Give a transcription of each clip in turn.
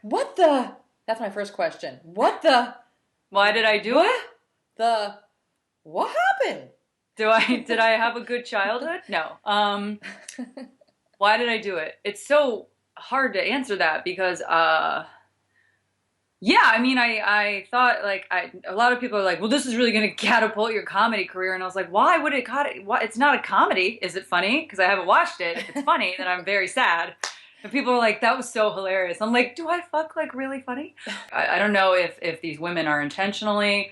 What the? That's my first question. What the? Why did I do What it? the? What happened? Did I have a good childhood? No. Why did I do it? It's so hard to answer that because yeah, I mean, I thought like a lot of people are like, well, this is really going to catapult your comedy career, and I was like, why would it? Why, it's not a comedy. Is it funny? Because I haven't watched it. If it's funny, then I'm very sad. And people are like, that was so hilarious. I'm like, do I fuck like really funny? I don't know if these women are intentionally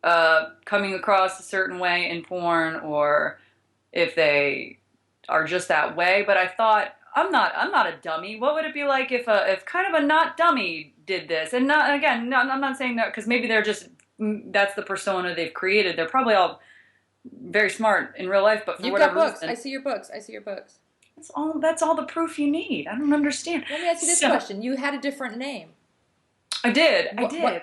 coming across a certain way in porn or if they are just that way. But I thought I'm not a dummy. What would it be like if kind of a not dummy did this? And not again, no, I'm not saying that because maybe they're just that's the persona they've created. They're probably all very smart in real life, but for You've got whatever books. reason, I see your books. I see your books. that's all the proof you need. I don't understand. Let me ask you this So question. You had a different name. I did.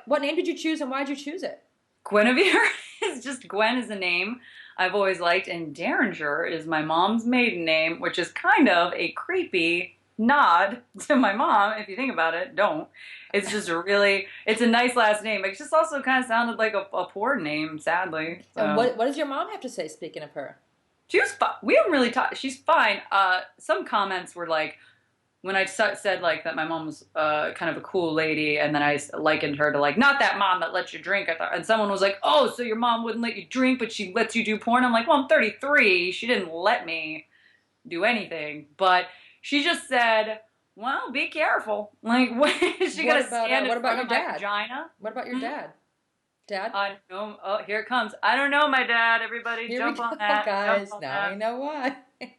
What name did you choose and why did you choose it? Guinevere is just Gwen is a name I've always liked, and Derringer is my mom's maiden name, which is kind of a creepy nod to my mom. If you think about it, don't. It's just it's a nice last name. It just also kind of sounded like a poor name, sadly. So. And what does your mom have to say, speaking of her? She was fine. We haven't really talked. She's fine. Some comments were like, when I said like that my mom was kind of a cool lady, and then I likened her to like not that mom that lets you drink. I thought, and someone was like, "Oh, so your mom wouldn't let you drink, but she lets you do porn?" I'm like, "Well, I'm 33. She didn't let me do anything, but she just said, well, be careful. Like, what is she gonna stand in front of my vagina? What about your dad? Dad? I don't know. Oh, here it comes. I don't know my dad. Everybody Here jump we go, on that. guys. Jump on Now that. we know why.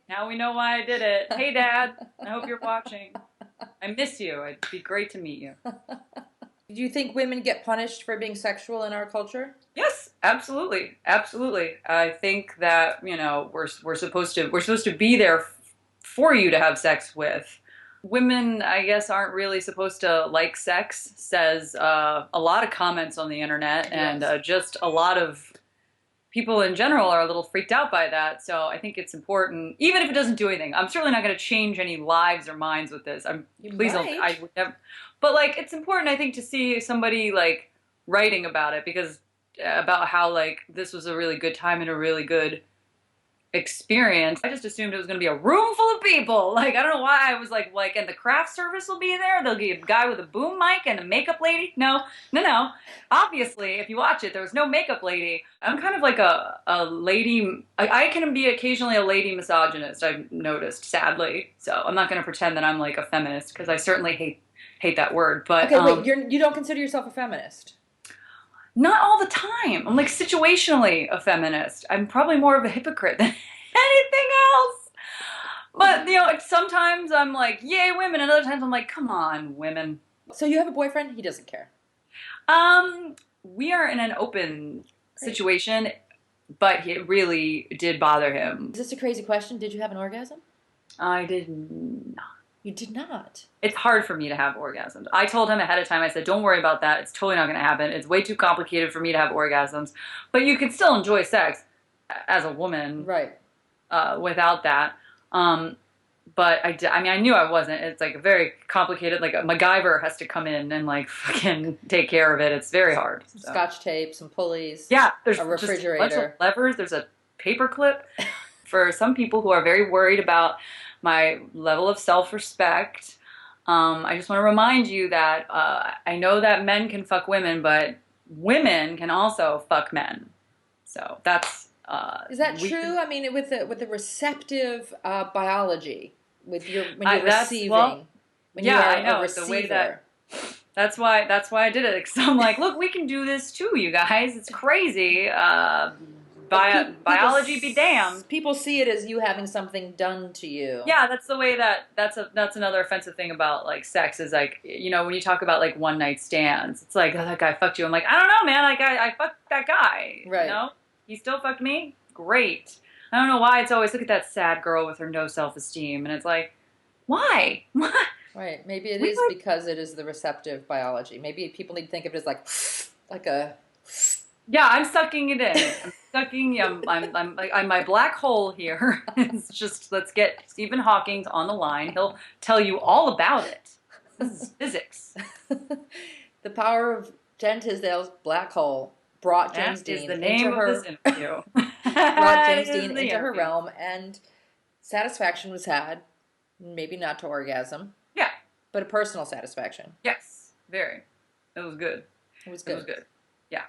Now we know why I did it. Hey, Dad. I hope you're watching. I miss you. It'd be great to meet you. Do you think women get punished for being sexual in our culture? Yes, absolutely, absolutely. I think that we're supposed to be there for you to have sex with. Women, I guess, aren't really supposed to like sex. Says a lot of comments on the internet, and Yes. just a lot of people in general are a little freaked out by that. So I think it's important, even if it doesn't do anything. I'm certainly not going to change any lives or minds with this. Please don't. I would never. But like, it's important, I think, to see somebody like writing about it because about how like this was a really good time and a really good experience. I just assumed it was going to be a room full of people. Like, I don't know why I was like, and the craft service will be there. They'll get a guy with a boom mic and a makeup lady. No. Obviously, if you watch it, there was no makeup lady. I'm kind of like a lady. I can be occasionally a lady misogynist, I've noticed, sadly. So I'm not going to pretend that I'm like a feminist because I certainly hate that word. But okay, wait, you don't consider yourself a feminist? Not all the time. I'm like situationally a feminist. I'm probably more of a hypocrite than anything else. But, sometimes I'm like, yay, women. And other times I'm like, come on, women. So you have a boyfriend? He doesn't care. We are in an open situation, but it really did bother him. Is this a crazy question? Did you have an orgasm? I did not. You did not. It's hard for me to have orgasms. I told him ahead of time, I said, don't worry about that. It's totally not going to happen. It's way too complicated for me to have orgasms. But you can still enjoy sex as a woman. Right. Without that. But I knew I wasn't. It's like very complicated. Like a MacGyver has to come in and like fucking take care of it. It's very hard. Some scotch tape, some pulleys. Yeah. There's a refrigerator. Just a bunch of levers. There's a paper clip for some people who are very worried about my level of self-respect. I just want to remind you that I know that men can fuck women, but women can also fuck men. So that's... is that true? I mean, with the receptive biology, when you're receiving, when yeah, you are I know a receiver. the way that's why I did it. Because I'm like, look, we can do this too, you guys. It's crazy. Biology be damned. People see it as you having something done to you. Yeah, that's the way that's another offensive thing about like sex is like, when you talk about like one night stands, it's like, oh, that guy fucked you. I'm like, I don't know, man. Like I fucked that guy. Right. He still fucked me? Great. I don't know why it's always, look at that sad girl with her no self-esteem. And it's like, why? What? Right. Maybe it is because it is the receptive biology. Maybe people need to think of it as like a... Yeah, I'm sucking it in. I'm sucking, I'm my black hole here. It's just, let's get Stephen Hawking on the line. He'll tell you all about it. This is physics. The power of Jen Tisdale's black hole brought James Dean into her realm, and satisfaction was had. Maybe not to orgasm. Yeah. But a personal satisfaction. Yes. Very. It was good. It was good. Yeah.